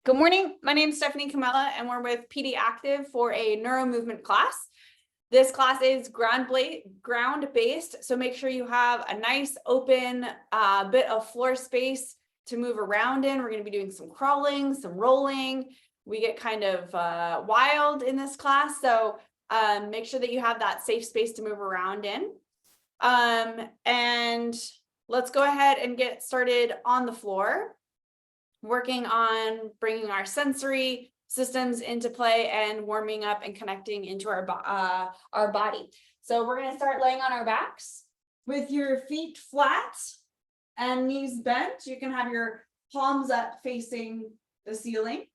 Good morning. My name is Stephanie Comella, and we're with PD Active for a neuro-movement class. This class is ground-based, so make sure you have a nice open bit of floor space to move around in. We're going to be doing some crawling, some rolling. We get kind of wild in this class, so make sure that you have that safe space to move around in. And let's go ahead and get started on the floor, working on bringing our sensory systems into play and warming up and connecting into our body. So we're going to start laying on our backs with your feet flat and knees bent. You can have your palms up facing the ceiling.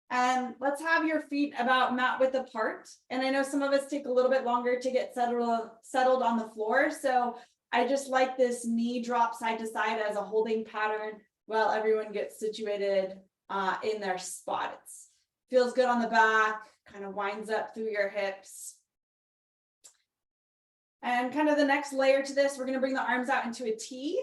And let's have your feet about mat width apart. And I know some of us take a little bit longer to get settled on the floor. So I just like this knee drop side to side as a holding pattern while everyone gets situated in their spot. It feels good on the back, kind of winds up through your hips. And kind of the next layer to this, we're going to bring the arms out into a T.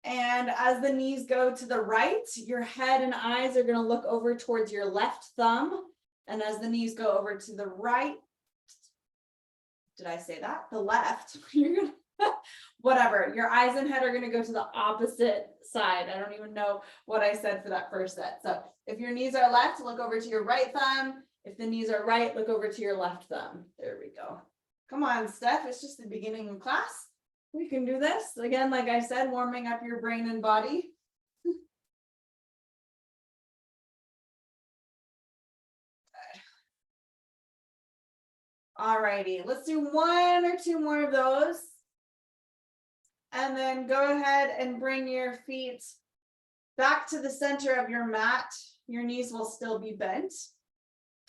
And as the knees go to the right, your head and eyes are going to look over towards your left thumb. And as the knees go over to the right, did I say that? The left, you're going to whatever, your eyes and head are going to go to the opposite side. I don't even know what I said for that first set. So if your knees are left, look over to your right thumb. If the knees are right, look over to your left thumb. There we go. Come on, Steph. It's just the beginning of class. We can do this. Again, like I said, warming up your brain and body. All righty. Let's do one or two more of those. And then go ahead and bring your feet back to the center of your mat. Your knees will still be bent.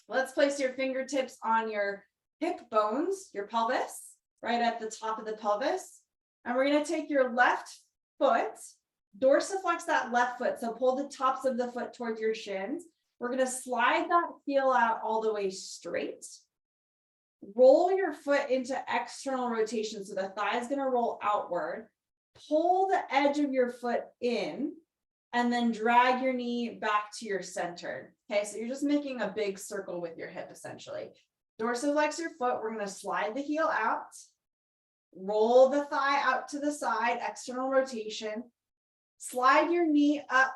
Let's place your fingertips on your hip bones, your pelvis, right at the top of the pelvis. And we're going to take your left foot, dorsiflex that left foot. So pull the tops of the foot towards your shins. We're going to slide that heel out all the way straight. Roll your foot into external rotation. So the thigh is going to roll outward. Pull the edge of your foot in and then drag your knee back to your center. Okay, so you're just making a big circle with your hip essentially. Dorsiflex your foot. We're going to slide the heel out. Roll the thigh out to the side, external rotation. Slide your knee up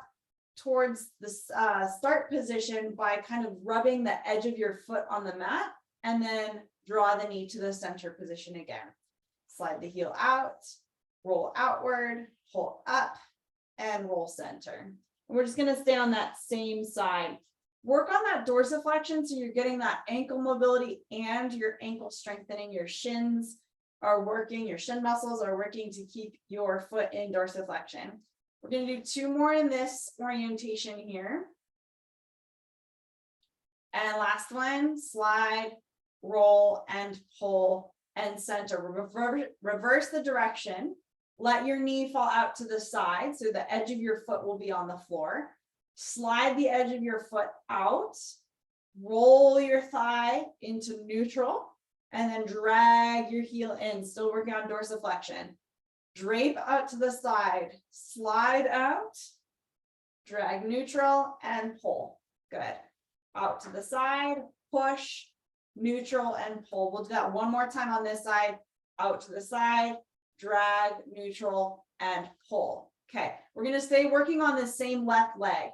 towards the start position by kind of rubbing the edge of your foot on the mat, and then draw the knee to the center position again. Slide the heel out. Roll outward, pull up, and roll center. And we're just going to stay on that same side. Work on that dorsiflexion so you're getting that ankle mobility and your ankle strengthening. Your shins are working, your shin muscles are working to keep your foot in dorsiflexion. We're going to do two more in this orientation here. And last one, slide, roll, and pull, and center. Reverse the direction. Let your knee fall out to the side, so the edge of your foot will be on the floor. Slide the edge of your foot out. Roll your thigh into neutral, and then drag your heel in. Still working on dorsiflexion. Drape out to the side. Slide out. Drag neutral, and pull. Good. Out to the side. Push, neutral, and pull. We'll do that one more time on this side. Out to the side. Drag, neutral, and pull. Okay, we're going to stay working on the same left leg.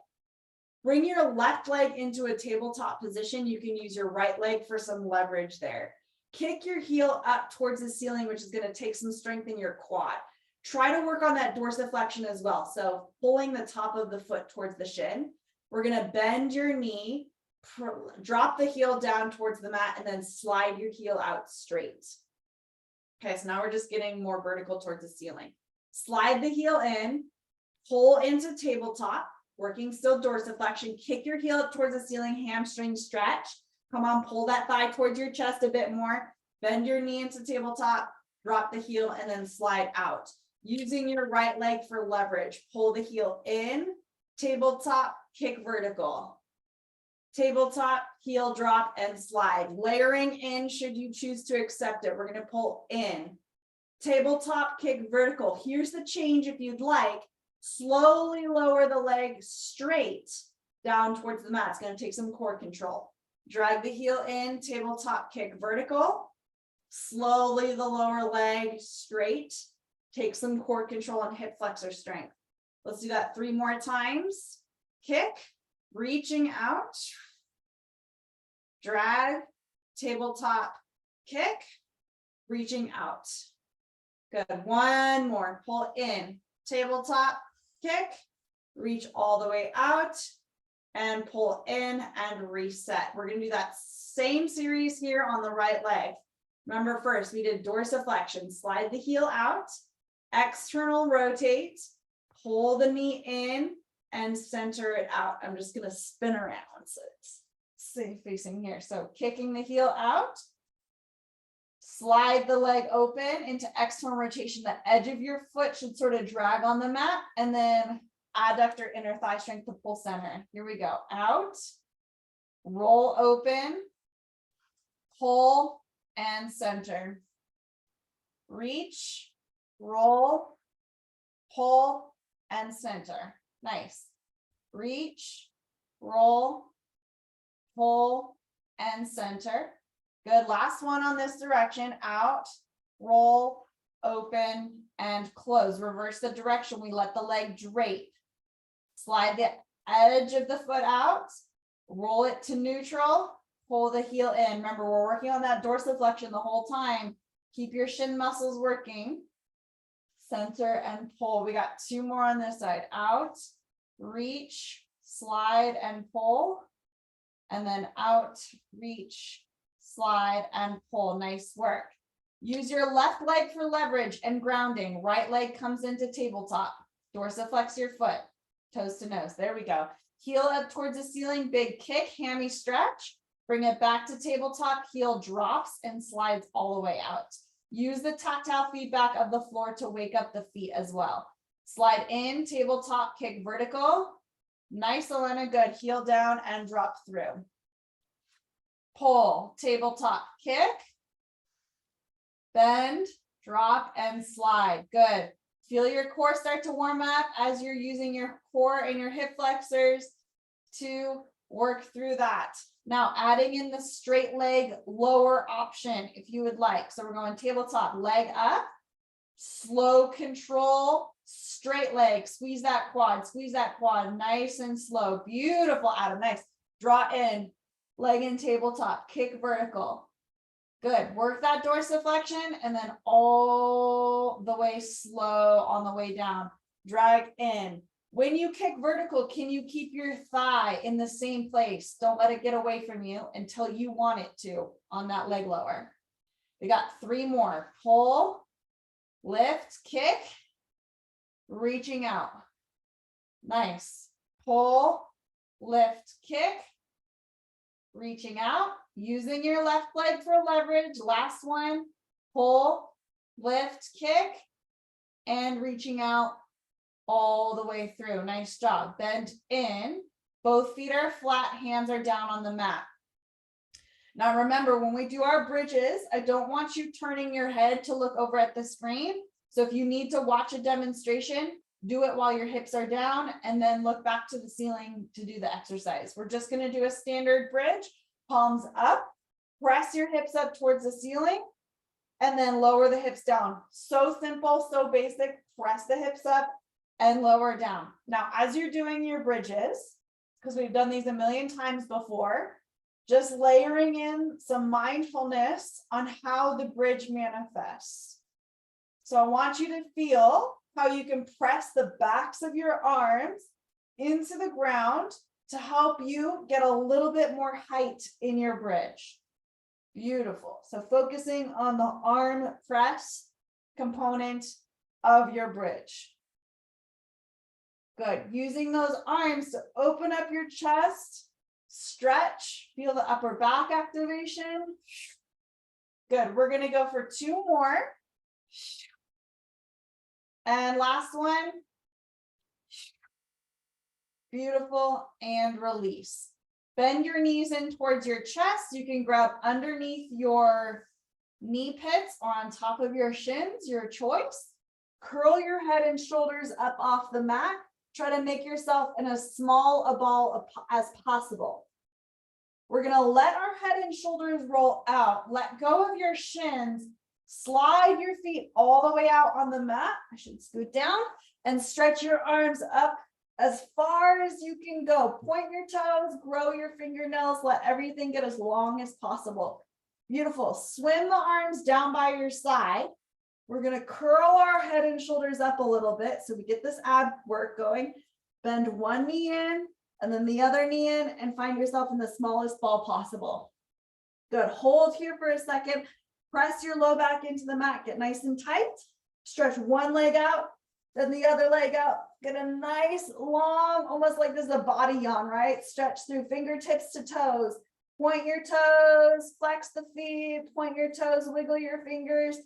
Bring your left leg into a tabletop position. You can use your right leg for some leverage there. Kick your heel up towards the ceiling, which is going to take some strength in your quad. Try to work on that dorsiflexion as well. So pulling the top of the foot towards the shin. We're going to bend your knee, drop the heel down towards the mat, and then slide your heel out straight. Okay, so now we're just getting more vertical towards the ceiling. Slide the heel in, pull into tabletop, working still dorsiflexion. Kick your heel up towards the ceiling, hamstring stretch. Come on, pull that thigh towards your chest a bit more. Bend your knee into tabletop, drop the heel, and then slide out. Using your right leg for leverage, pull the heel in, tabletop, kick vertical. Tabletop, heel drop, and slide. Layering in should you choose to accept it. We're going to pull in. Tabletop, kick vertical. Here's the change if you'd like. Slowly lower the leg straight. down towards the mat. It's going to take some core control. Drag the heel in, tabletop kick vertical. Slowly the lower leg straight. Take some core control and hip flexor strength. Let's do that 3 more times. Kick, reaching out. Drag, tabletop kick, reaching out. Good. 1 more. Pull in, tabletop kick, reach all the way out, and pull in and reset. We're going to do that same series here on the right leg. Remember, first we did dorsiflexion. Slide the heel out, external rotate, pull the knee in, and center it out. I'm just going to spin around so it's safe facing here. So kicking the heel out, slide the leg open into external rotation. The edge of your foot should sort of drag on the mat, and then adductor inner thigh strength to pull center. Here we go. Out, roll open, pull, and center. Reach, roll, pull, and center. Nice. Reach, roll, pull, and center. Good. Last one on this direction. Out, roll, open, and close. Reverse the direction. We let the leg drape. Slide the edge of the foot out, roll it to neutral, pull the heel in. Remember, we're working on that dorsiflexion the whole time. Keep your shin muscles working. Center and pull. We got 2 more on this side. Out, reach, slide, and pull. And then out, reach, slide, and pull. Nice work. Use your left leg for leverage and grounding. Right leg comes into tabletop. Dorsiflex your foot. Toes to nose. There we go. Heel up towards the ceiling. Big kick, hammy stretch. Bring it back to tabletop. Heel drops and slides all the way out. Use the tactile feedback of the floor to wake up the feet as well. Slide in, tabletop kick vertical. Nice, Elena. Good. Heel down and drop through. Pull, tabletop kick. Bend, drop, and slide. Good. Feel your core start to warm up as you're using your core and your hip flexors to work through that. Now adding in the straight leg lower option if you would like. So we're going tabletop, leg up, slow control, straight leg, squeeze that quad, nice and slow. Beautiful, Adam, nice. Draw in, leg in tabletop, kick vertical. Good. Work that dorsiflexion and then all the way slow on the way down. Drag in. When you kick vertical, can you keep your thigh in the same place? Don't let it get away from you until you want it to on that leg lower. We got 3 more. Pull, lift, kick, reaching out. Nice. Pull, lift, kick, reaching out. Using your left leg for leverage. Last one, pull, lift, kick, and reaching out all the way through. Nice job. Bend in. Both feet are flat, hands are down on the mat. Now remember, when we do our bridges, I don't want you turning your head to look over at the screen. So if you need to watch a demonstration, do it while your hips are down and then look back to the ceiling to do the exercise. We're just going to do a standard bridge. Palms up, press your hips up towards the ceiling, and then lower the hips down. So simple, so basic. Press the hips up and lower down. Now, as you're doing your bridges, because we've done these a million times before, just layering in some mindfulness on how the bridge manifests. So I want you to feel how you can press the backs of your arms into the ground to help you get a little bit more height in your bridge. Beautiful. So focusing on the arm press component of your bridge. Good. Using those arms to open up your chest, stretch, feel the upper back activation. Good. We're going to go for 2 more. And last one. Beautiful, and release. Bend your knees in towards your chest. You can grab underneath your knee pits or on top of your shins, your choice. Curl your head and shoulders up off the mat. Try to make yourself in as small a ball as possible. We're gonna let our head and shoulders roll out. Let go of your shins. Slide your feet all the way out on the mat. I should scoot down and stretch your arms up as far as you can go. Point your toes, grow your fingernails, let everything get as long as possible. Beautiful. Swim the arms down by your side. We're going to curl our head and shoulders up a little bit so we get this ab work going. Bend one knee in and then the other knee in and find yourself in the smallest ball possible. Good. Hold here for a second. Press your low back into the mat. Get nice and tight. Stretch one leg out, then the other leg out. Get a nice long, almost like this is a body yawn, right? Stretch through fingertips to toes. Point your toes, flex the feet, point your toes, wiggle your fingers.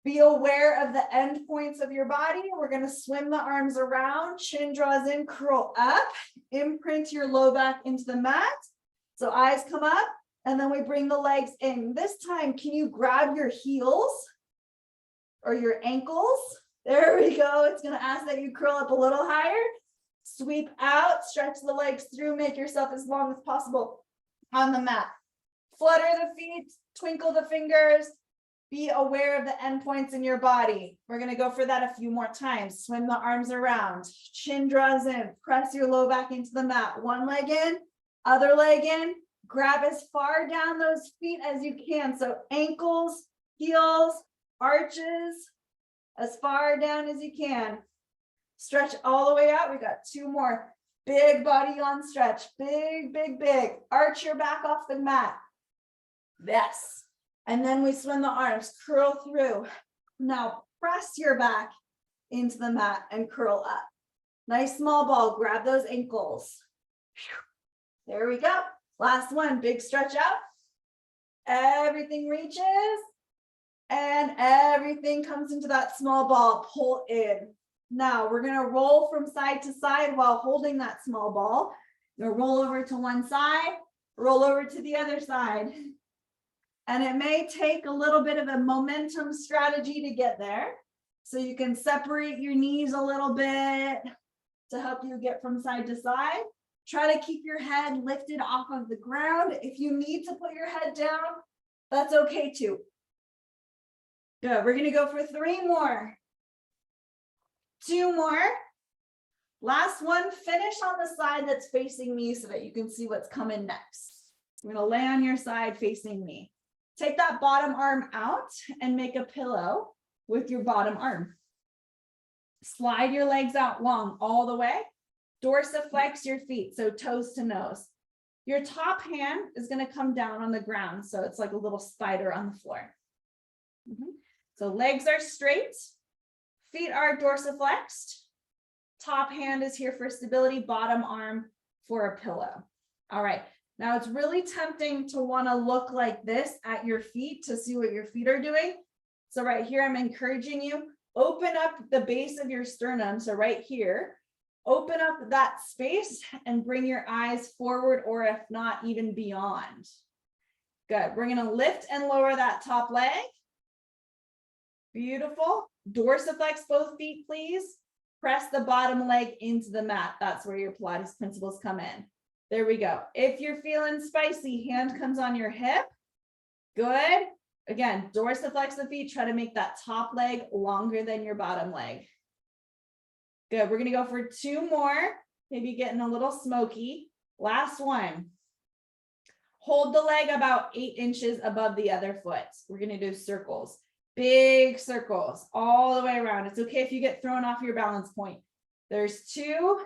Be aware of the end points of your body. We're going to swim the arms around. Chin draws in, curl up. Imprint your low back into the mat. So eyes come up, and then we bring the legs in. This time, can you grab your heels or your ankles? There we go. It's going to ask that you curl up a little higher. Sweep out, stretch the legs through, make yourself as long as possible on the mat. Flutter the feet, twinkle the fingers. Be aware of the endpoints in your body. We're going to go for that a few more times. Swim the arms around. Chin draws in. Press your low back into the mat. One leg in, other leg in. Grab as far down those feet as you can. So ankles, heels, arches, as far down as you can. Stretch all the way out. We got two more. Big body yawn stretch. Big, big, big. Arch your back off the mat. Yes. And then we swim the arms, curl through. Now press your back into the mat and curl up. Nice small ball, grab those ankles. There we go. Last one, big stretch out. Everything reaches and everything comes into that small ball, pull in. Now we're gonna roll from side to side while holding that small ball. You'll roll over to one side, roll over to the other side. And it may take a little bit of a momentum strategy to get there. So you can separate your knees a little bit to help you get from side to side. Try to keep your head lifted off of the ground. If you need to put your head down, that's okay too. Good. We're going to go for 3 more. 2 more. Last one. Finish on the side that's facing me so that you can see what's coming next. You're going to lay on your side facing me. Take that bottom arm out and make a pillow with your bottom arm. Slide your legs out long all the way. Dorsiflex your feet, so toes to nose. Your top hand is going to come down on the ground, so it's like a little spider on the floor. So legs are straight, feet are dorsiflexed. Top hand is here for stability, bottom arm for a pillow. All right. Now it's really tempting to want to look like this at your feet to see what your feet are doing. So right here, I'm encouraging you, open up the base of your sternum. So right here, open up that space and bring your eyes forward, or if not, even beyond. Good. We're going to lift and lower that top leg. Beautiful. Dorsiflex both feet, please. Press the bottom leg into the mat. That's where your Pilates principles come in. There we go. If you're feeling spicy, hand comes on your hip. Good. Again, dorsiflex the feet. Try to make that top leg longer than your bottom leg. Good. We're going to go for 2 more. Maybe getting a little smoky. Last one. Hold the leg about 8 inches above the other foot. We're going to do circles. Big circles all the way around. It's okay if you get thrown off your balance point. There's 2,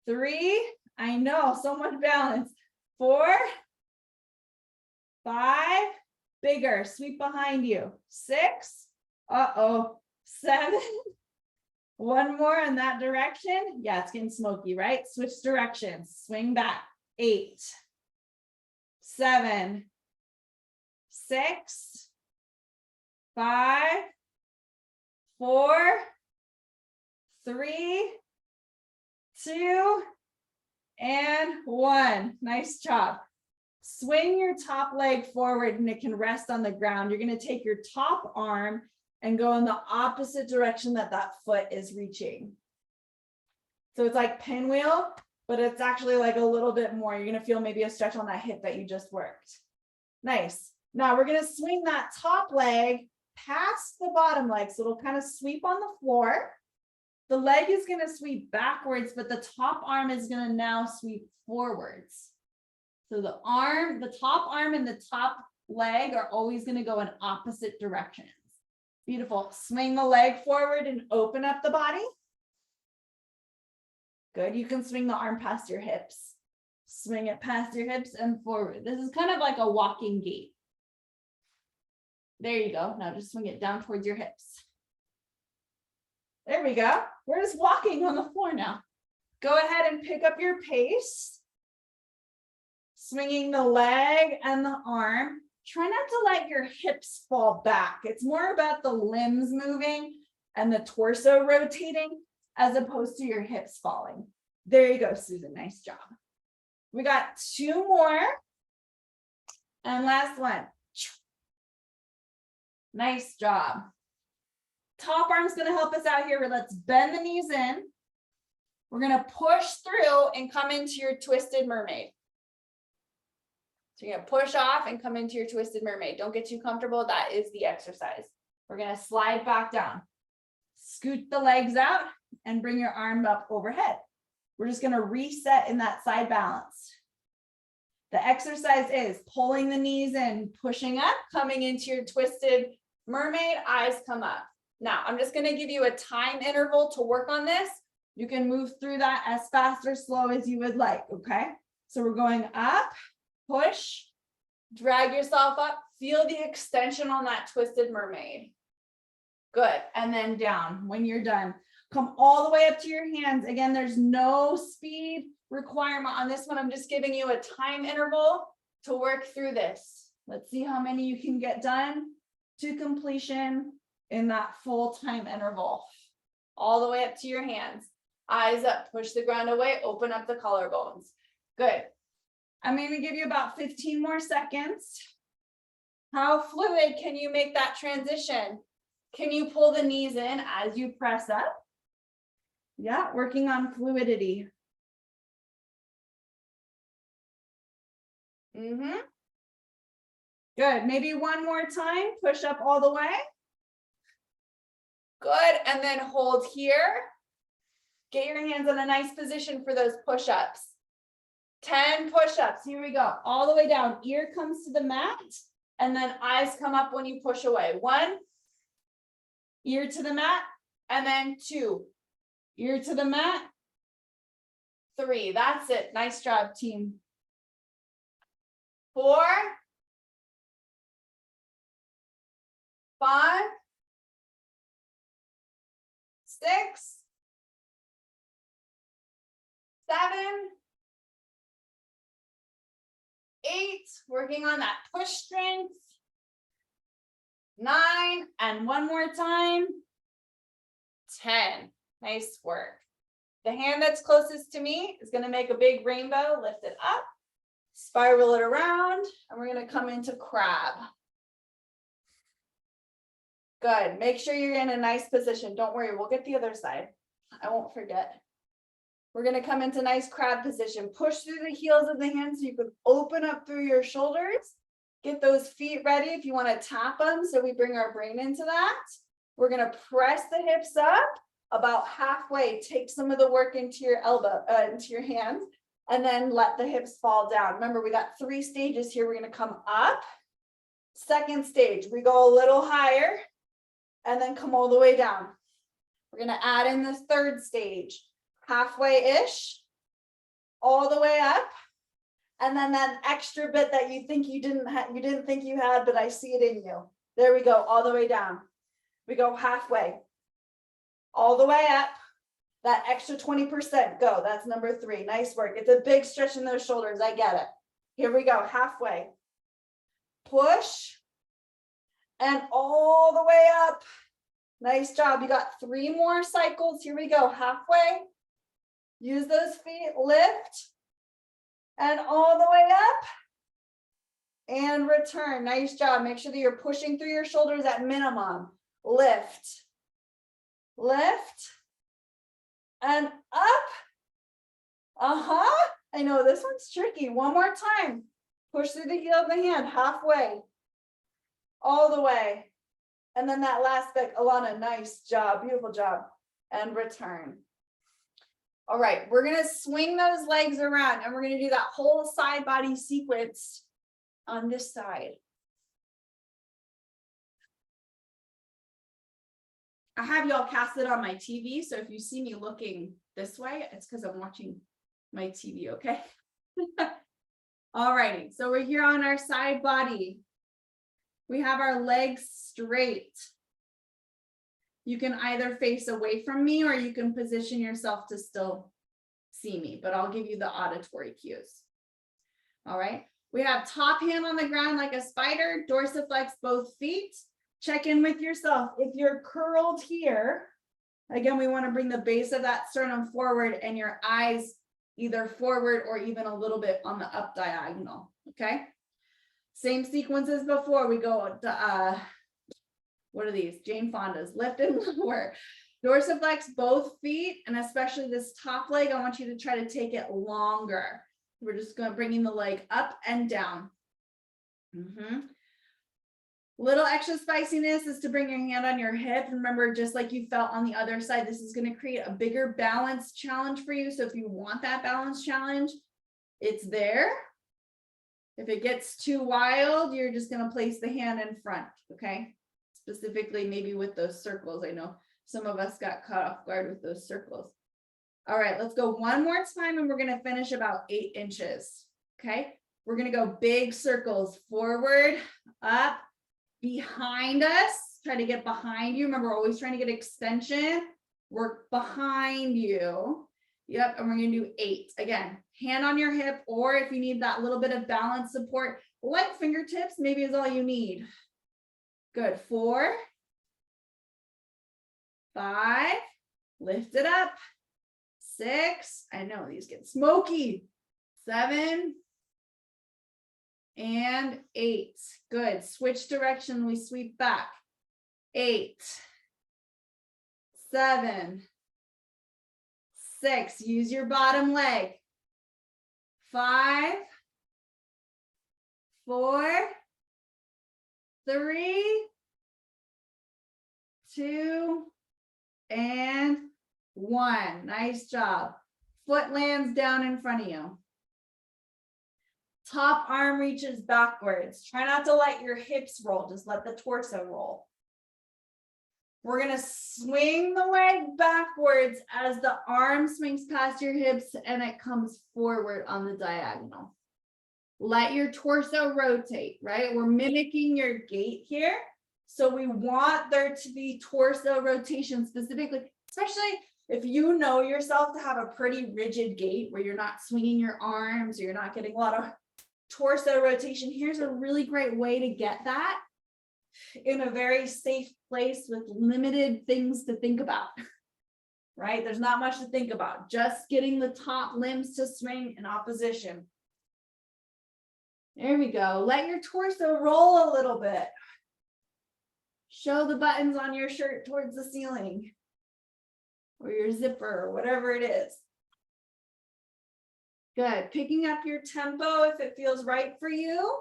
3. I know, so much balance. 4, 5, bigger, sweep behind you. 6, 7, 1 more in that direction. Yeah, it's getting smoky, right? Switch directions, swing back. 8, 7, 6, 5, 4, 3, 2, and 1. Nice job. Swing your top leg forward and it can rest on the ground. You're going to take your top arm and go in the opposite direction that that foot is reaching. So it's like pinwheel, but it's actually like a little bit more. You're going to feel maybe a stretch on that hip that you just worked. Nice. Now we're going to swing that top leg past the bottom leg. So it'll kind of sweep on the floor. The leg is going to sweep backwards, but the top arm is going to now sweep forwards. So the top arm and the top leg are always going to go in opposite directions. Beautiful. Swing the leg forward and open up the body. Good. You can swing the arm past your hips. Swing it past your hips and forward. This is kind of like a walking gait. There you go. Now just swing it down towards your hips. There we go. We're just walking on the floor now. Go ahead and pick up your pace. Swinging the leg and the arm. Try not to let your hips fall back. It's more about the limbs moving and the torso rotating as opposed to your hips falling. There you go, Susan. Nice job. We got 2 more. And last one. Nice job. Top arm's going to help us out here. Let's bend the knees in. We're going to push through and come into your twisted mermaid. So you're going to push off and come into your twisted mermaid. Don't get too comfortable. That is the exercise. We're going to slide back down. Scoot the legs out and bring your arm up overhead. We're just going to reset in that side balance. The exercise is pulling the knees in, pushing up, coming into your twisted mermaid, eyes come up. Now, I'm just going to give you a time interval to work on this. You can move through that as fast or slow as you would like, okay? So we're going up, push, drag yourself up, feel the extension on that twisted mermaid. Good, and then down. When you're done, come all the way up to your hands. Again, there's no speed requirement on this one. I'm just giving you a time interval to work through this. Let's see how many you can get done to completion in that full time interval. All the way up to your hands. Eyes up, push the ground away, open up the collarbones. Good. I'm going to give you about 15 more seconds. How fluid can you make that transition? Can you pull the knees in as you press up? Yeah, working on fluidity. Good. Maybe one more time. Push up all the way. Good. And then hold here. Get your hands in a nice position for those push-ups. 10 push-ups. Here we go. All the way down. Ear comes to the mat. And then eyes come up when you push away. 1. Ear to the mat. And then 2. Ear to the mat. 3. That's it. Nice job, team. 4. 5. 6. 7. 8. Working on that push strength. 9. And one more time. 10. Nice work. The hand that's closest to me is going to make a big rainbow. Lift it up. Spiral it around. And we're going to come into crab. Good. Make sure you're in a nice position. Don't worry. We'll get the other side. I won't forget. We're going to come into nice crab position. Push through the heels of the hands so you can open up through your shoulders. Get those feet ready if you want to tap them. So we bring our brain into that. We're going to press the hips up about halfway. Take some of the work into your elbow, into your hands, and then let the hips fall down. Remember, we got 3 stages here. We're going to come up. Second stage, we go a little higher and then come all the way down. We're going to add in this third stage, halfway-ish, all the way up. And then that extra bit that you think you didn't think you had, but I see it in you. There we go, all the way down. We go halfway, all the way up. That extra 20%, go. That's number 3. Nice work. It's a big stretch in those shoulders. I get it. Here we go, halfway. Push. And all the way up. Nice job. You got 3 more cycles. Here we go, halfway. Use those feet, lift. And all the way up. And return. Nice job. Make sure that you're pushing through your shoulders at minimum. Lift. Lift. And up. I know this one's tricky. One more time. Push through the heel of the hand halfway, all the way. And then that last bit, Alana, nice job, beautiful job. And return. All right, we're gonna swing those legs around and we're gonna do that whole side body sequence on this side. I have y'all cast it on my TV, so if you see me looking this way, it's because I'm watching my TV, okay? All righty, so we're here on our side body. We have our legs straight. You can either face away from me or you can position yourself to still see me, but I'll give you the auditory cues. All right, we have top hand on the ground like a spider, dorsiflex both feet. Check in with yourself. If you're curled here, again, we want to bring the base of that sternum forward and your eyes either forward or even a little bit on the up diagonal, okay? Same sequence as before. We go to, what are these? Jane Fonda's, lift and lower. Dorsiflex both feet, and especially this top leg, I want you to try to take it longer. We're just going to bringing the leg up and down. Little extra spiciness is to bring your hand on your hip. Remember, just like you felt on the other side, this is going to create a bigger balance challenge for you. So if you want that balance challenge, it's there. If it gets too wild, you're just going to place the hand in front, okay? Specifically, maybe with those circles. I know some of us got caught off guard with those circles. All right, let's go one more time and we're going to finish about 8 inches, okay? We're going to go big circles, forward, up, behind us, try to get behind you. Remember, we're always trying to get extension. Work behind you. Yep, and we're gonna do 8. Again, hand on your hip, or if you need that little bit of balance support, light fingertips maybe is all you need. Good, 4, 5, lift it up. 6, I know these get smoky. 7, and 8. Good. Switch direction. We sweep back. 8, 7, 6. Use your bottom leg. 5, 4, 3, 2, and 1. Nice job. Foot lands down in front of you. Top arm reaches backwards. Try not to let your hips roll. Just let the torso roll. We're going to swing the leg backwards as the arm swings past your hips and it comes forward on the diagonal. Let your torso rotate, right? We're mimicking your gait here. So we want there to be torso rotation specifically, especially if you know yourself to have a pretty rigid gait where you're not swinging your arms or you're not getting a lot of torso rotation. Here's a really great way to get that in a very safe place with limited things to think about, right? There's not much to think about, just getting the top limbs to swing in opposition. There we go. Let your torso roll a little bit. Show the buttons on your shirt towards the ceiling or your zipper or whatever it is. Good. Picking up your tempo if it feels right for you.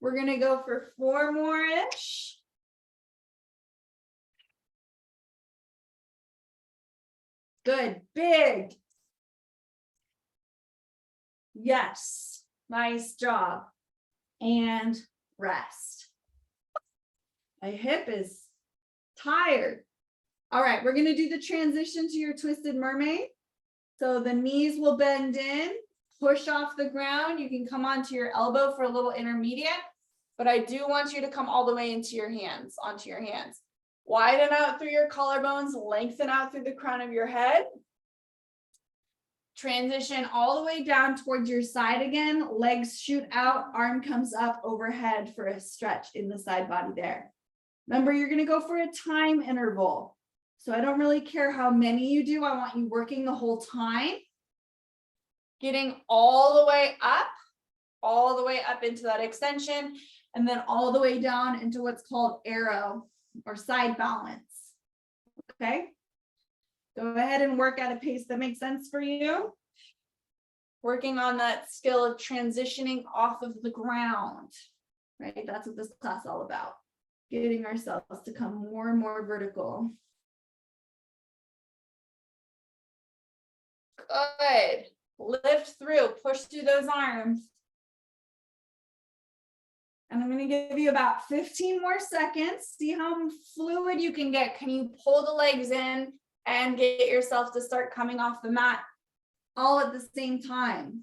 We're going to go for 4 more-ish. Good. Big. Yes. Nice job. And rest. My hip is tired. All right. We're going to do the transition to your twisted mermaid. So the knees will bend in. Push off the ground. You can come onto your elbow for a little intermediate, but I do want you to come all the way into your hands, onto your hands. Widen out through your collarbones, lengthen out through the crown of your head. Transition all the way down towards your side again. Legs shoot out, arm comes up overhead for a stretch in the side body there. Remember, you're going to go for a time interval. So I don't really care how many you do. I want you working the whole time. Getting all the way up into that extension, and then all the way down into what's called arrow or side balance. Okay. Go ahead and work at a pace that makes sense for you. working on that skill of transitioning off of the ground, right? That's what this class is all about. Getting ourselves to come more and more vertical. Good. Lift through, push through those arms. And I'm going to give you about 15 more seconds. See how fluid you can get. Can you pull the legs in and get yourself to start coming off the mat all at the same time?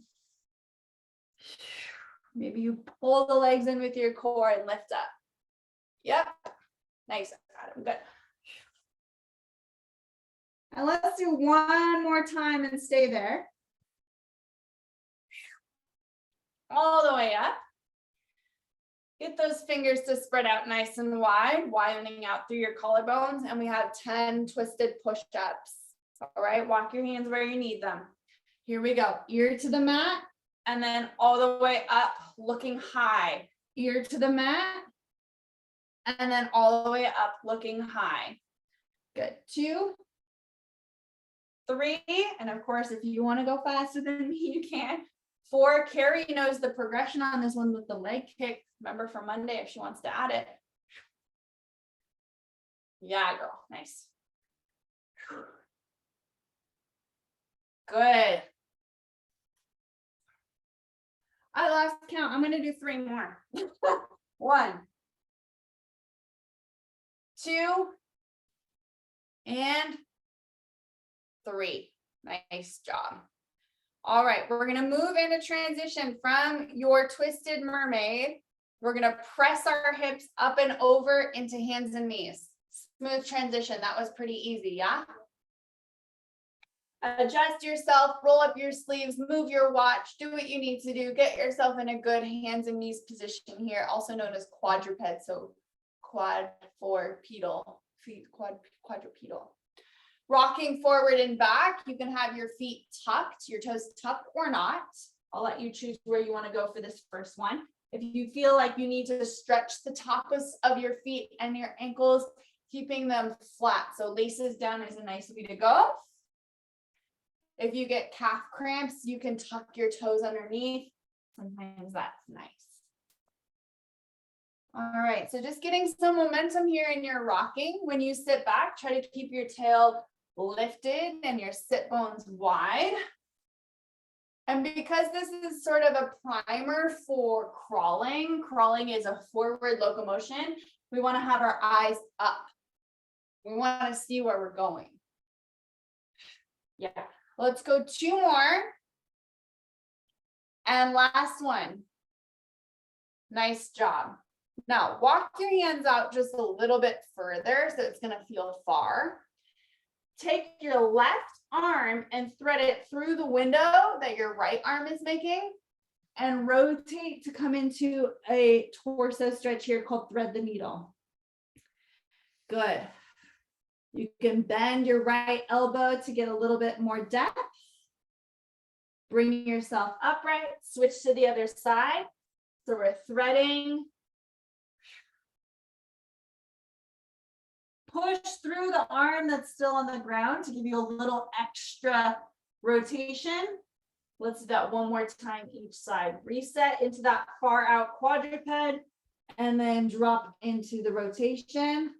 Maybe you pull the legs in with your core and lift up. Yep. Nice. Adam. Good. And let's do one more time and stay there. All the way up. Get those fingers to spread out nice and wide, widening out through your collarbones. And we have 10 twisted push-ups. All right, walk your hands where you need them. Here we go. Ear to the mat, and then all the way up, looking high. Ear to the mat, and then all the way up, looking high. Good. 2, 3, and of course, if you want to go faster than me, you can. 4, Carrie knows the progression on this one with the leg kick. Remember for Monday if she wants to add it. Yeah, girl. Nice. Good. I lost count. I'm going to do 3 more. 1, 2, and 3. Nice job. All right, we're going to move into transition from your twisted mermaid. We're going to press our hips up and over into hands and knees. Smooth transition. That was pretty easy, yeah? Adjust yourself, roll up your sleeves, move your watch, do what you need to do. Get yourself in a good hands and knees position here, also known as quadruped, so quadrupedal. Rocking forward and back, you can have your feet tucked, your toes tucked or not. I'll let you choose where you want to go for this first one. If you feel like you need to stretch the tops of your feet and your ankles, keeping them flat. So laces down is a nice way to go. If you get calf cramps, you can tuck your toes underneath. Sometimes that's nice. All right, so just getting some momentum here in your rocking. When you sit back, try to keep your tail lifted and your sit bones wide. And because this is sort of a primer for crawling, crawling is a forward locomotion, we want to have our eyes up. We want to see where we're going. Yeah, let's go 2 more. And last one. Nice job. Now walk your hands out just a little bit further so it's going to feel far. Take your left arm and thread it through the window that your right arm is making and rotate to come into a torso stretch here called thread the needle. Good. You can bend your right elbow to get a little bit more depth. Bring yourself upright, switch to the other side. So we're threading. Push through the arm that's still on the ground to give you a little extra rotation. Let's do that one more time each side. Reset into that far out quadruped and then drop into the rotation.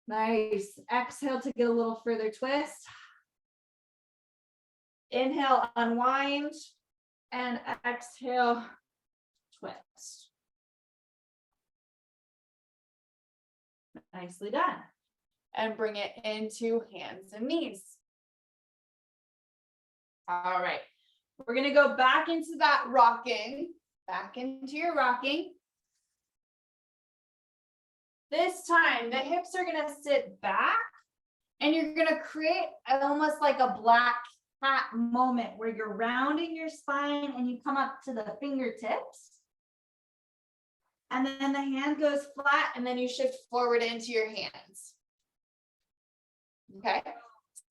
Nice. Exhale to get a little further twist. Inhale, unwind, and exhale, twist. Nicely done. And bring it into hands and knees. All right. We're going to go back into that rocking, back into your rocking. This time, the hips are going to sit back and you're going to create almost like a black cat moment where you're rounding your spine and you come up to the fingertips. And then the hand goes flat and then you shift forward into your hands. Okay,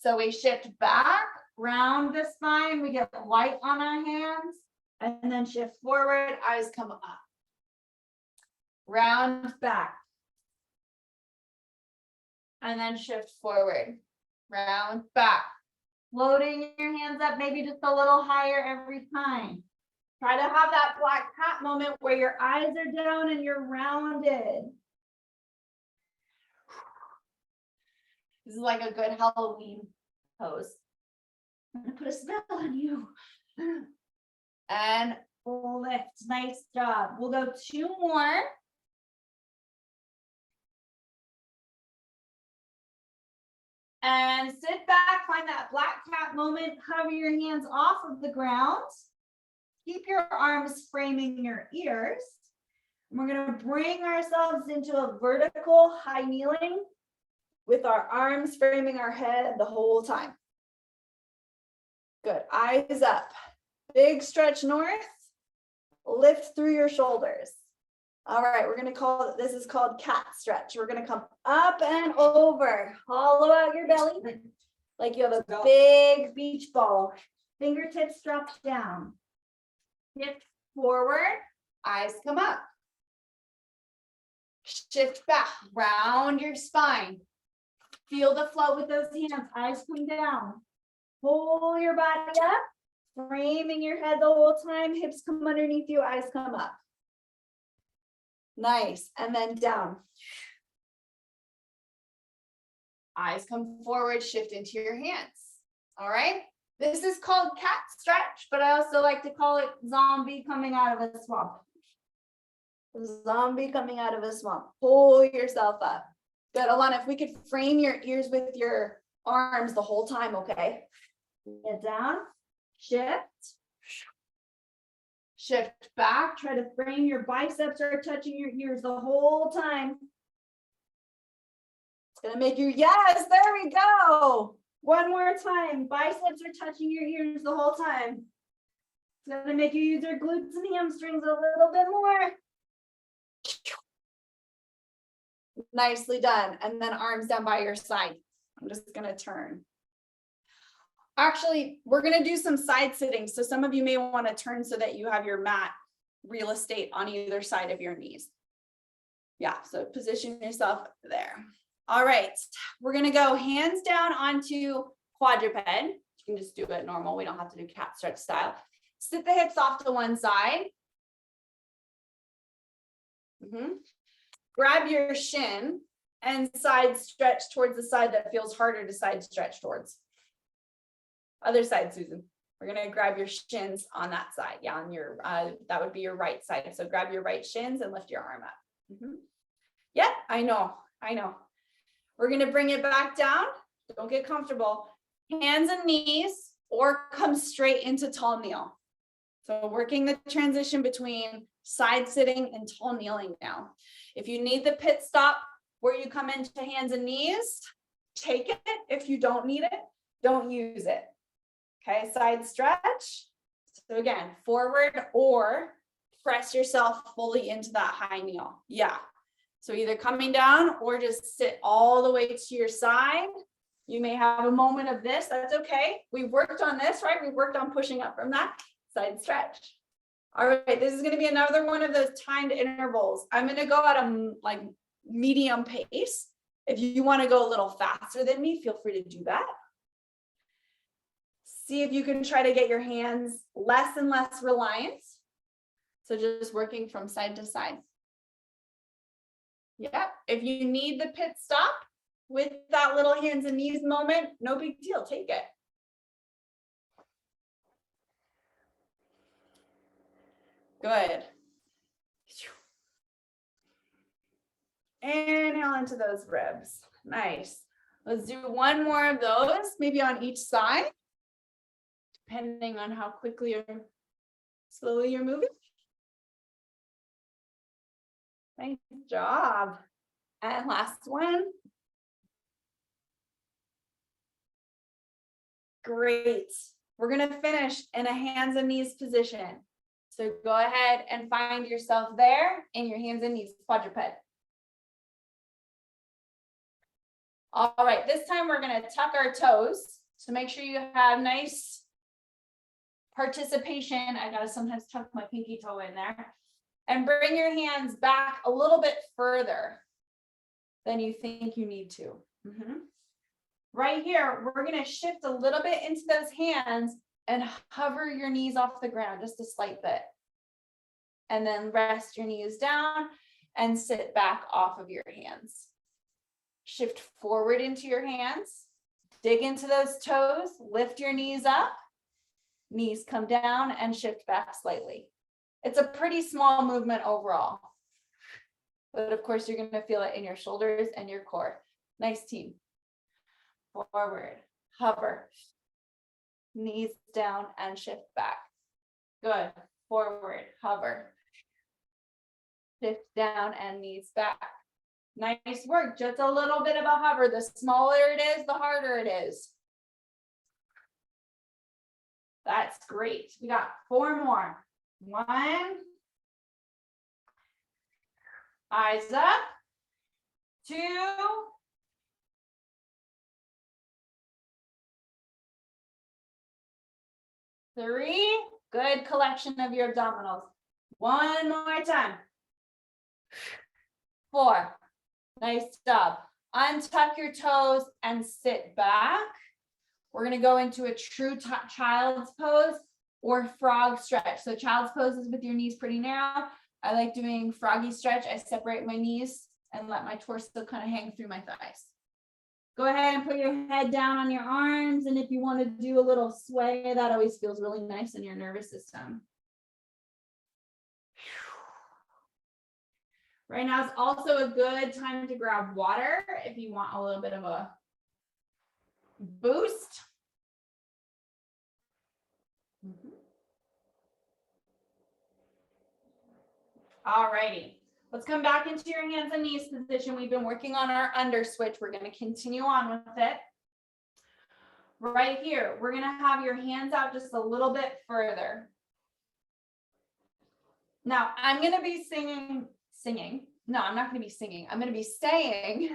so we shift back, round the spine, we get light on our hands, and then shift forward, eyes come up. Round back. And then shift forward, round back, Floating your hands up, maybe just a little higher every time. Try to have that black cat moment where your eyes are down and you're rounded. This is like a good Halloween pose. I'm gonna put a spell on you. And lift, nice job. We'll go 2 more. And sit back, find that black cat moment, hover your hands off of the ground. Keep your arms framing your ears. And we're gonna bring ourselves into a vertical high kneeling with our arms framing our head the whole time. Good, eyes up. Big stretch north, lift through your shoulders. All right, we're gonna call it, this is called cat stretch. We're gonna come up and over, hollow out your belly, like you have a big beach ball. Fingertips drop down. Hip forward, eyes come up. Shift back, round your spine. Feel the flow with those hands, eyes come down. Pull your body up, framing your head the whole time, hips come underneath you, eyes come up. Nice, and then down. Eyes come forward, shift into your hands. All right, this is called cat stretch, but I also like to call it zombie coming out of a swamp. Zombie coming out of a swamp. Pull yourself up. Good, Alana, if we could frame your ears with your arms the whole time, okay? Get down, shift. Shift back, try to frame your biceps are touching your ears the whole time. It's gonna make you, yes, there we go. One more time, biceps are touching your ears the whole time. It's gonna make you use your glutes and hamstrings a little bit more. Nicely done, and then arms down by your side. I'm just gonna turn. Actually, we're going to do some side sitting. So some of you may want to turn so that you have your mat real estate on either side of your knees. Yeah, so position yourself there. All right, we're going to go hands down onto quadruped. You can just do it normal. We don't have to do cat stretch style. Sit the hips off to one side. Grab your shin and side stretch towards the side that feels harder to side stretch towards. Other side, Susan. We're gonna grab your shins on that side. Yeah, on your, that would be your right side. So grab your right shins and lift your arm up. Yeah, I know. We're gonna bring it back down. Don't get comfortable. Hands and knees, or come straight into tall kneel. So working the transition between side sitting and tall kneeling now. If you need the pit stop where you come into hands and knees, take it. If you don't need it, don't use it. Okay, side stretch. So again, forward or press yourself fully into that high kneel. Yeah. So either coming down or just sit all the way to your side. You may have a moment of this. That's okay. We've worked on this, right? We've worked on pushing up from that side stretch. All right, this is going to be another one of those timed intervals. I'm going to go at a like medium pace. If you want to go a little faster than me, feel free to do that. See if you can try to get your hands less and less reliant. So just working from side to side. Yep. If you need the pit stop with that little hands and knees moment, no big deal. Take it. Good. Inhale into those ribs. Nice. Let's do one more of those, maybe on each side, depending on how quickly or slowly you're moving. Nice job. And last one. Great. We're going to finish in a hands and knees position. So go ahead and find yourself there in your hands and knees, quadruped. All right, this time we're going to tuck our toes. So make sure you have nice participation. I got to sometimes tuck my pinky toe in there. And bring your hands back a little bit further than you think you need to. Right here, we're gonna shift a little bit into those hands and hover your knees off the ground, just a slight bit. And then rest your knees down and sit back off of your hands. Shift forward into your hands, dig into those toes, lift your knees up, knees come down and shift back slightly. It's a pretty small movement overall, but of course you're gonna feel it in your shoulders and your core. Nice team. Forward, hover, knees down and shift back. Good. Forward, hover, shift down and knees back. Nice work. Just a little bit of a hover. The smaller it is, the harder it is. That's great. We got 4 more. 1. Eyes up. 2. 3. Good collection of your abdominals. 1 more time. 4. Nice job. Untuck your toes and sit back. We're going to go into a true child's pose or frog stretch. So child's pose is with your knees pretty narrow. I like doing froggy stretch. I separate my knees and let my torso kind of hang through my thighs. Go ahead and put your head down on your arms. And if you want to do a little sway, that always feels really nice in your nervous system. Right now is also a good time to grab water if you want a little bit of a boost. All righty. Let's come back into your hands and knees position. We've been working on our under switch. We're going to continue on with it. Right here, we're going to have your hands out just a little bit further. Now, I'm going to be singing. No, I'm not going to be singing. I'm going to be saying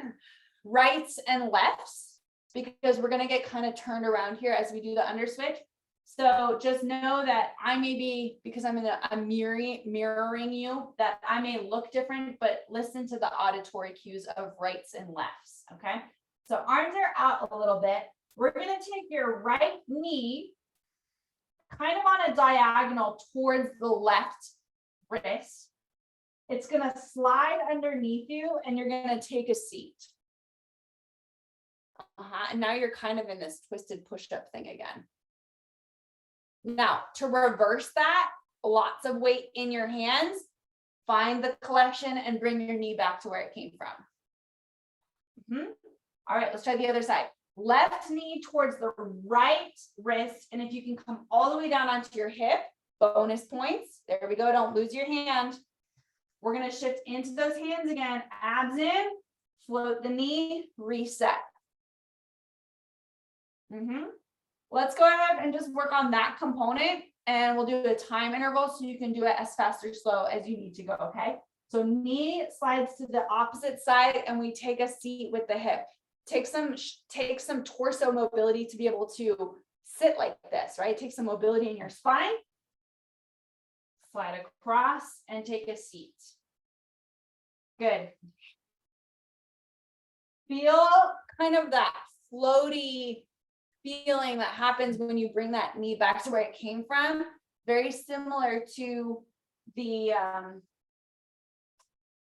rights and lefts because we're going to get kind of turned around here as we do the under switch. So just know that I may be, because I'm mirroring you, that I may look different, but listen to the auditory cues of rights and lefts, okay? So arms are out a little bit. We're gonna take your right knee kind of on a diagonal towards the left wrist. It's gonna slide underneath you and you're gonna take a seat. And now you're kind of in this twisted push-up thing again. Now, to reverse that, lots of weight in your hands, find the collection and bring your knee back to where it came from. All right, let's try the other side. Left knee towards the right wrist, and if you can come all the way down onto your hip, bonus points. There we go, don't lose your hand. We're gonna shift into those hands again, abs in, float the knee, reset. Let's go ahead and just work on that component and we'll do a time interval so you can do it as fast or slow as you need to go, okay? So knee slides to the opposite side and we take a seat with the hip. Take some torso mobility to be able to sit like this, right? Take some mobility in your spine. Slide across and take a seat. Good. Feel kind of that floaty feeling that happens when you bring that knee back to where it came from. Very similar to the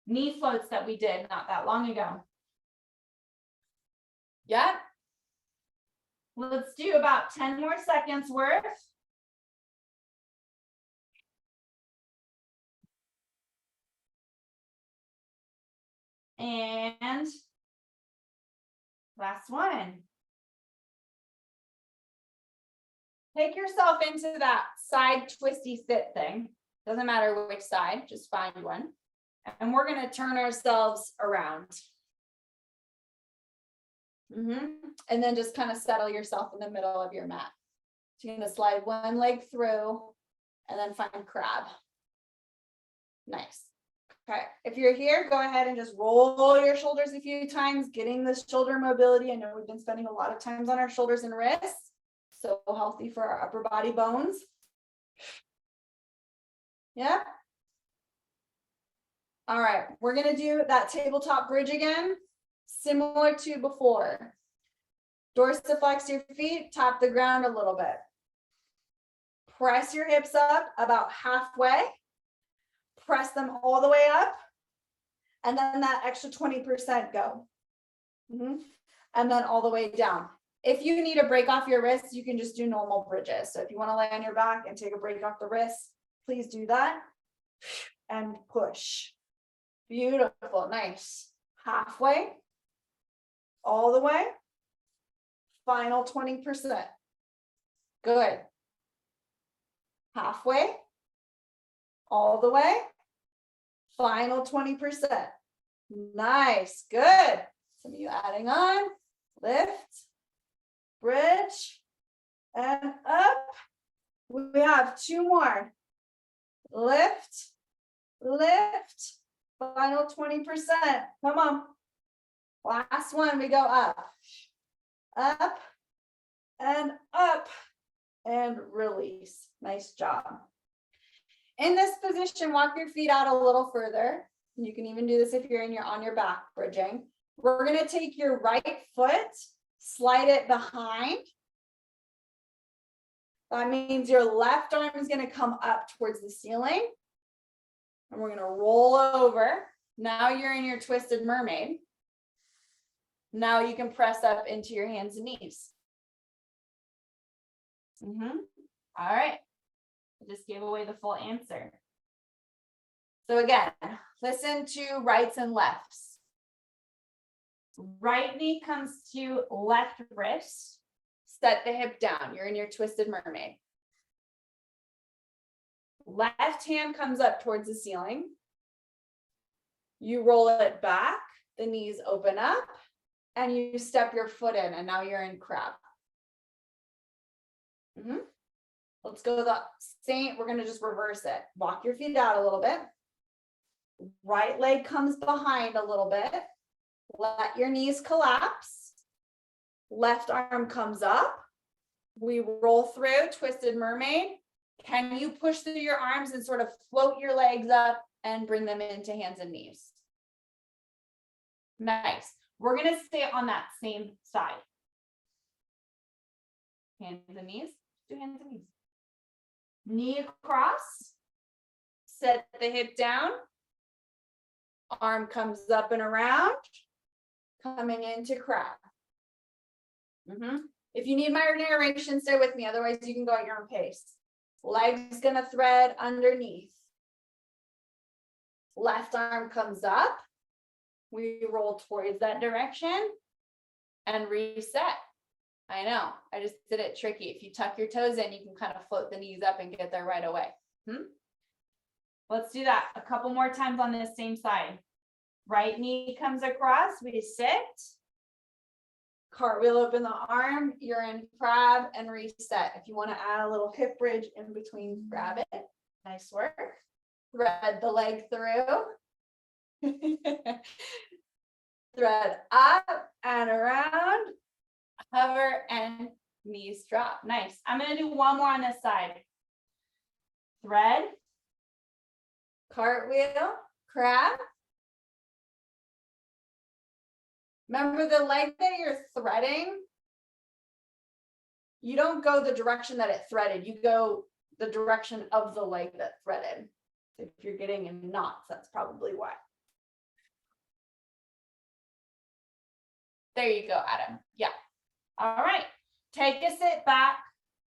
knee floats that we did not that long ago. Yeah. Let's do about 10 more seconds worth. And last one. Take yourself into that side twisty sit thing. Doesn't matter which side, just find one. And we're going to turn ourselves around. And then just kind of settle yourself in the middle of your mat. So you're going to slide one leg through and then find crab. Nice. Okay, if you're here, go ahead and just roll your shoulders a few times, getting the shoulder mobility. I know we've been spending a lot of times on our shoulders and wrists. So healthy for our upper body bones. Yeah. All right, we're going to do that tabletop bridge again, similar to before. Dorsiflex your feet, tap the ground a little bit. Press your hips up about halfway. Press them all the way up. And then that extra 20% go. And then all the way down. If you need a break off your wrists, you can just do normal bridges. So if you want to lay on your back and take a break off the wrist, please do that. And push. Beautiful, nice. Halfway, all the way. Final 20%. Good. Halfway, all the way. Final 20%. Nice, good. Some of you adding on. Lift, bridge, and up. We have 2 more. Lift, lift. Final 20%. Come on. Last one, we go up, and up, and release. Nice job. In this position, walk your feet out a little further. You can even do this if you're on your back, bridging. We're going to take your right foot, slide it behind. That means your left arm is going to come up towards the ceiling. And we're going to roll over. Now you're in your twisted mermaid. Now you can press up into your hands and knees. All right. I just gave away the full answer. So again, listen to rights and lefts. Right knee comes to left wrist. Set the hip down. You're in your twisted mermaid. Left hand comes up towards the ceiling. You roll it back. The knees open up. And you step your foot in. And now you're in crab. Let's go the same. We're going to just reverse it. Walk your feet out a little bit. Right leg comes behind a little bit. Let your knees collapse. Left arm comes up. We roll through twisted mermaid. Can you push through your arms and sort of float your legs up and bring them into hands and knees? Nice. We're going to stay on that same side. Hands and knees. Do hands and knees. Knee across. Set the hip down. Arm comes up and around. Coming into crab. If you need my narration, stay with me. Otherwise, you can go at your own pace. Legs gonna thread underneath. Left arm comes up. We roll towards that direction and reset. I know, I just did it tricky. If you tuck your toes in, you can kind of float the knees up and get there right away. Let's do that a couple more times on this same side. Right knee comes across, we sit. Cartwheel open the arm, you're in crab and reset. If you want to add a little hip bridge in between, grab it. Nice work. Thread the leg through. Thread up and around. Hover and knees drop. Nice. I'm going to do one more on this side. Thread. Cartwheel. Crab. Remember the leg that you're threading, you don't go the direction that it threaded. You go the direction of the leg that threaded. If you're getting in knots, that's probably why. There you go, Adam. Yeah. All right. Take a sit back.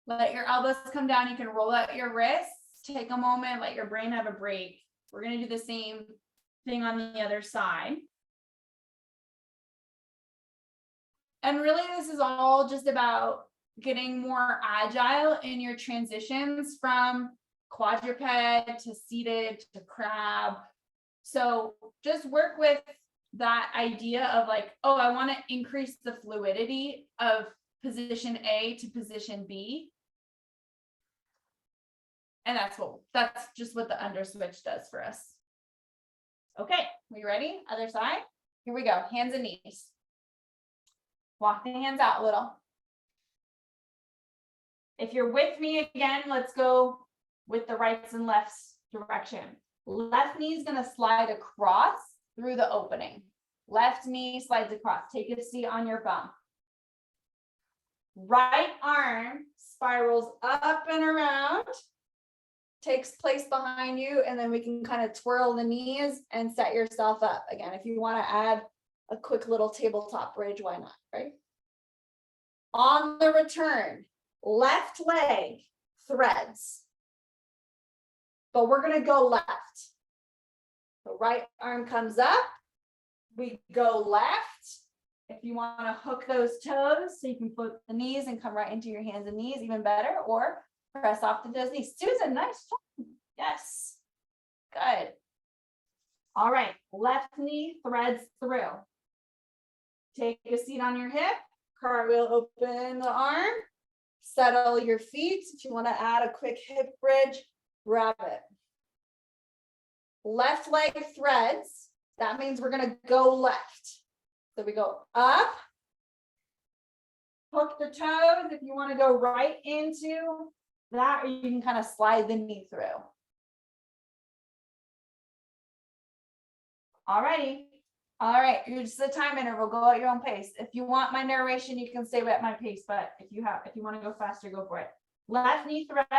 Let your elbows come down. You can roll out your wrists. Take a moment. Let your brain have a break. We're going to do the same thing on the other side. And really, this is all just about getting more agile in your transitions from quadruped to seated to crab. So just work with that idea of like, oh, I want to increase the fluidity of position A to position B. And that's just what the under switch does for us. Okay, we ready? Other side. Here we go. Hands and knees. Walk the hands out a little. If you're with me again, let's go with the rights and lefts direction. Left knee is going to slide across through the opening. Left knee slides across. Take a seat on your bum. Right arm spirals up and around, takes place behind you, and then we can kind of twirl the knees and set yourself up. Again, if you want to add a quick little tabletop bridge, why not, right? On the return, left leg threads, but we're going to go left. The right arm comes up, we go left. If you want to hook those toes so you can float the knees and come right into your hands and knees, even better, or press off the toes knees. Susan, nice job. Yes, good. All right, left knee threads through. Take a seat on your hip, cartwheel, open the arm, settle your feet. If you want to add a quick hip bridge, grab it. Left leg threads, that means we're going to go left. So we go up, hook the toes. If you want to go right into that, or you can kind of slide the knee through. Alrighty. All right, you're just a time interval. Go at your own pace. If you want my narration, you can stay at my pace, but if you want to go faster, go for it. Left knee threads.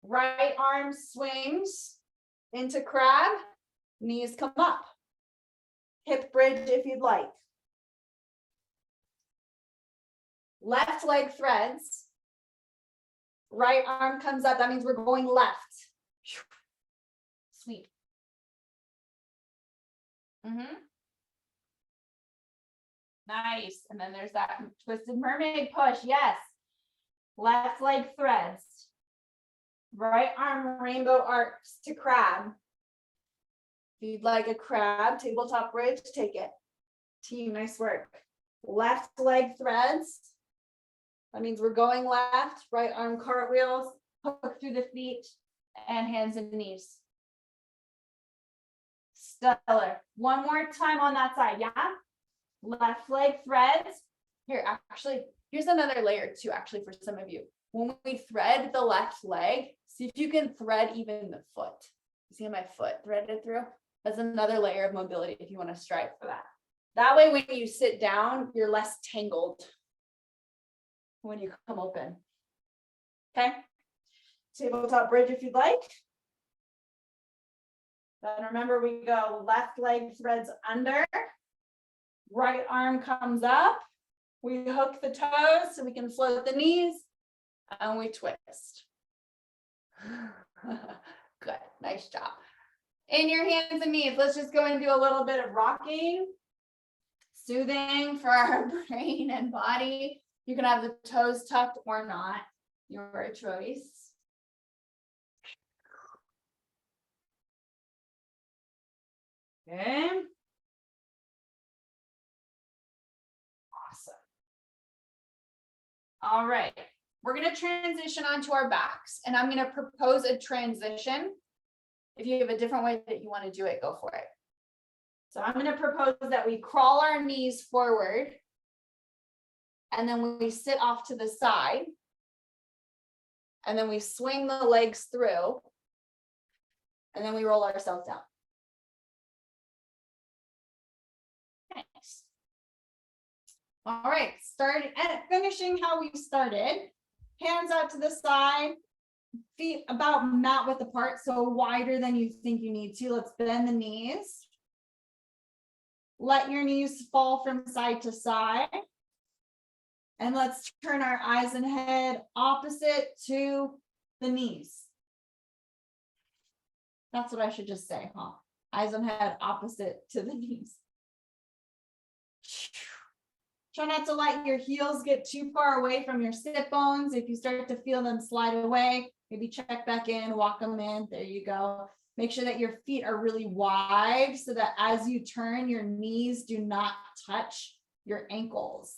Right arm swings into crab. Knees come up. Hip bridge if you'd like. Left leg threads. Right arm comes up. That means we're going left. Sweep. Nice. And then there's that twisted mermaid push. Yes. Left leg threads. Right arm rainbow arcs to crab. If you'd like a crab, tabletop bridge, take it. Team, nice work. Left leg threads. That means we're going left. Right arm cartwheels, hook through the feet, and hands and knees. Stellar. One more time on that side, yeah? Left leg threads. Here, actually, here's another layer too, actually, for some of you. When we thread the left leg, see if you can thread even the foot. You see my foot threaded through? That's another layer of mobility if you want to strive for that. That way, when you sit down, you're less tangled when you come open. Okay? Tabletop bridge if you'd like. Then remember, we go left leg threads under. Right arm comes up. We hook the toes so we can float the knees. And we twist. Good, nice job. In your hands and knees, let's just go and do a little bit of rocking. Soothing for our brain and body. You can have the toes tucked or not, your choice. Okay. Awesome. All right. We're going to transition onto our backs, and I'm going to propose a transition. If you have a different way that you want to do it, go for it. So I'm going to propose that we crawl our knees forward, and then we sit off to the side, and then we swing the legs through, and then we roll ourselves down. Nice. All right, finishing how we started. Hands out to the side, feet about mat width apart, so wider than you think you need to. Let's bend the knees. Let your knees fall from side to side. And let's turn our eyes and head opposite to the knees. That's what I should just say, huh? Eyes and head opposite to the knees. Try not to let your heels get too far away from your sit bones. If you start to feel them slide away, maybe check back in, walk them in. There you go. Make sure that your feet are really wide so that as you turn, your knees do not touch your ankles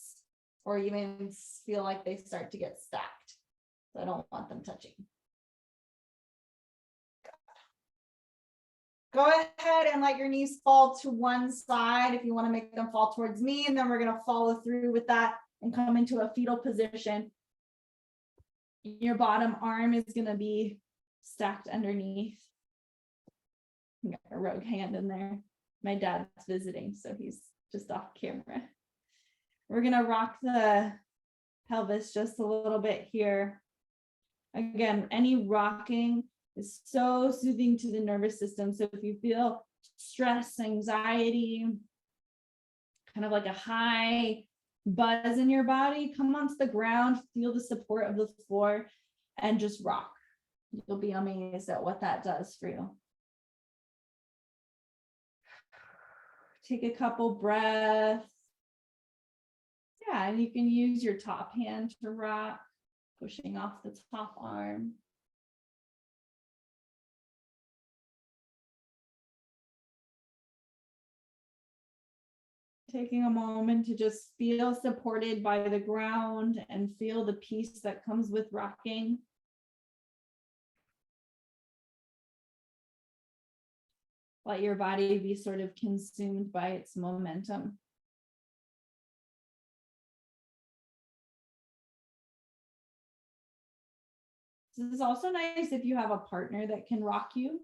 or even feel like they start to get stacked. So I don't want them touching. Go ahead and let your knees fall to one side if you want to make them fall towards me, and then we're going to follow through with that and come into a fetal position. Your bottom arm is going to be stacked underneath. You got a rogue hand in there. My dad's visiting, so he's just off camera. We're gonna rock the pelvis just a little bit here. Again, any rocking is so soothing to the nervous system. So if you feel stress, anxiety, kind of like a high buzz in your body, come onto the ground, feel the support of the floor, and just rock. You'll be amazed at what that does for you. Take a couple breaths. Yeah, and you can use your top hand to rock, pushing off the top arm. Taking a moment to just feel supported by the ground and feel the peace that comes with rocking. Let your body be sort of consumed by its momentum. This is also nice if you have a partner that can rock you.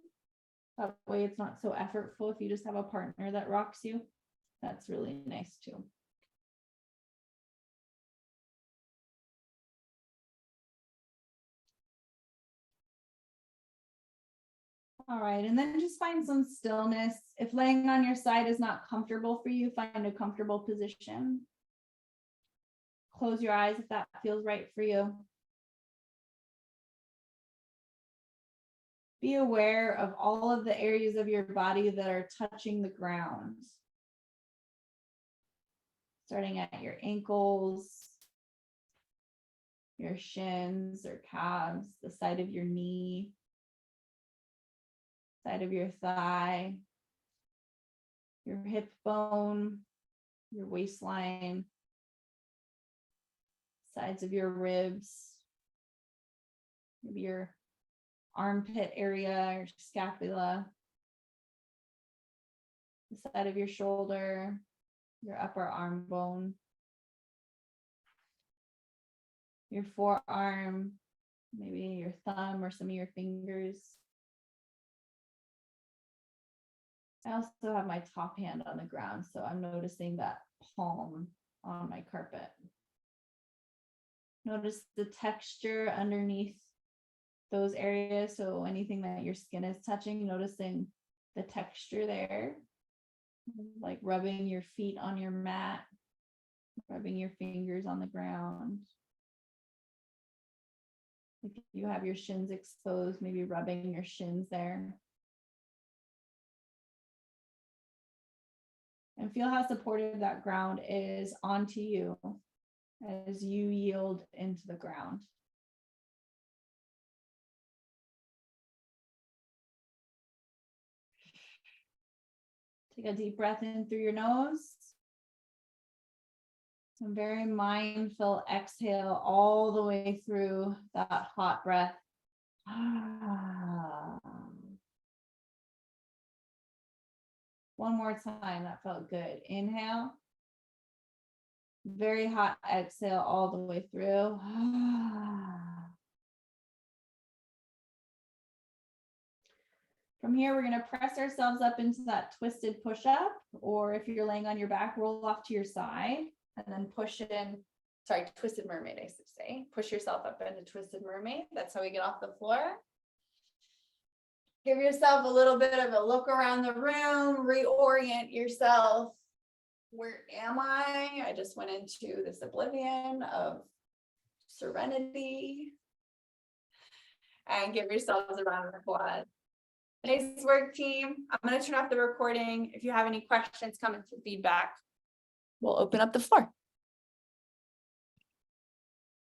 That way it's not so effortful if you just have a partner that rocks you. That's really nice too. All right, and then just find some stillness. If laying on your side is not comfortable for you, find a comfortable position. Close your eyes if that feels right for you. Be aware of all of the areas of your body that are touching the ground. Starting at your ankles, your shins or calves, the side of your knee, side of your thigh, your hip bone, your waistline, sides of your ribs, maybe your armpit area or scapula, the side of your shoulder, your upper arm bone, your forearm, maybe your thumb or some of your fingers. I also have my top hand on the ground, so I'm noticing that palm on my carpet. Notice the texture underneath those areas. So anything that your skin is touching, noticing the texture there, like rubbing your feet on your mat, rubbing your fingers on the ground. If you have your shins exposed, maybe rubbing your shins there. And feel how supportive that ground is onto you as you yield into the ground. Take a deep breath in through your nose. And very mindful exhale all the way through that hot breath. One more time, that felt good. Inhale. Very hot exhale all the way through. From here, we're going to press ourselves up into that twisted push-up, or if you're laying on your back, roll off to your side and then push in. Sorry, twisted mermaid, I should say. Push yourself up into twisted mermaid. That's how we get off the floor. Give yourself a little bit of a look around the room, reorient yourself. Where am I? I just went into this oblivion of serenity. And give yourselves a round of applause. Nice work, team. I'm going to turn off the recording. If you have any questions, comments, or feedback, we'll open up the floor.